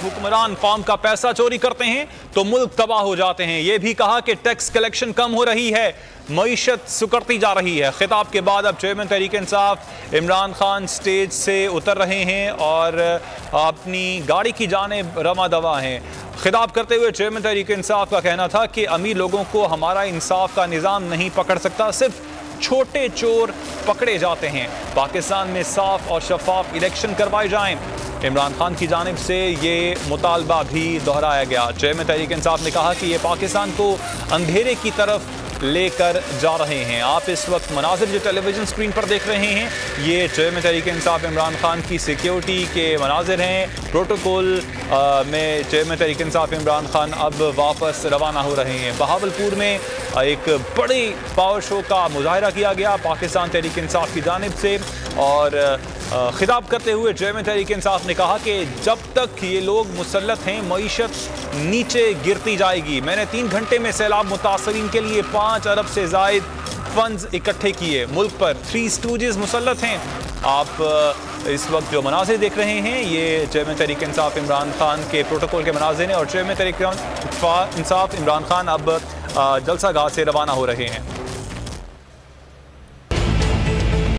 हुक्मरान कौम का पैसा चोरी करते हैं तो मुल्क तबाह हो जाते हैं। यह भी कहा कि टैक्स कलेक्शन कम हो रही है, मईशत सुकड़ती जा रही है। खिताब के बाद अब चेयरमैन तहरीक इंसाफ इमरान खान स्टेज से उतर रहे हैं और अपनी गाड़ी की जानिब रवा दवा हैं। खिताब करते हुए चेयरमैन तहरीक इंसाफ का कहना था कि अमीर लोगों को हमारा इंसाफ का निज़ाम नहीं पकड़ सकता, सिर्फ छोटे चोर पकड़े जाते हैं। पाकिस्तान में साफ और शफाफ इलेक्शन करवाए जाएं। इमरान खान की जानिब से ये मुतालबा भी दोहराया गया। चेयरमैन तहरीक इंसाफ ने कहा कि ये पाकिस्तान को अंधेरे की तरफ लेकर जा रहे हैं। आप इस वक्त मनाजिर जो टेलीविजन स्क्रीन पर देख रहे हैं, ये चेयरमैन तहरीक इंसाफ इमरान खान की सिक्योरिटी के मनाजिर हैं। प्रोटोकॉल में चेयरमैन तहरीक इंसाफ इमरान खान अब वापस रवाना हो रहे हैं। बहावलपुर में एक बड़ी पावर शो का मुजाहरा किया गया पाकिस्तान तहरीक इंसाफ की जानिब से और खिताब करते हुए चेयरमैन तहरीक इंसाफ ने कहा कि जब तक ये लोग मुसल्लत हैं मईशत नीचे गिरती जाएगी। मैंने 3 घंटे में सैलाब मुतासरीन के लिए 5 अरब से ज़ायद फंड्स इकट्ठे किए। मुल्क पर 3 स्टूजेस मुसल्लत हैं। आप इस वक्त जो मनाज़िर देख रहे हैं ये चेयरमैन तहरीक इंसाफ इमरान खान के प्रोटोकॉल के मनाज़िर हैं और चेयरमैन तहरीक इंसाफ इमरान खान अब जलसा गाह से रवाना हो रहे हैं।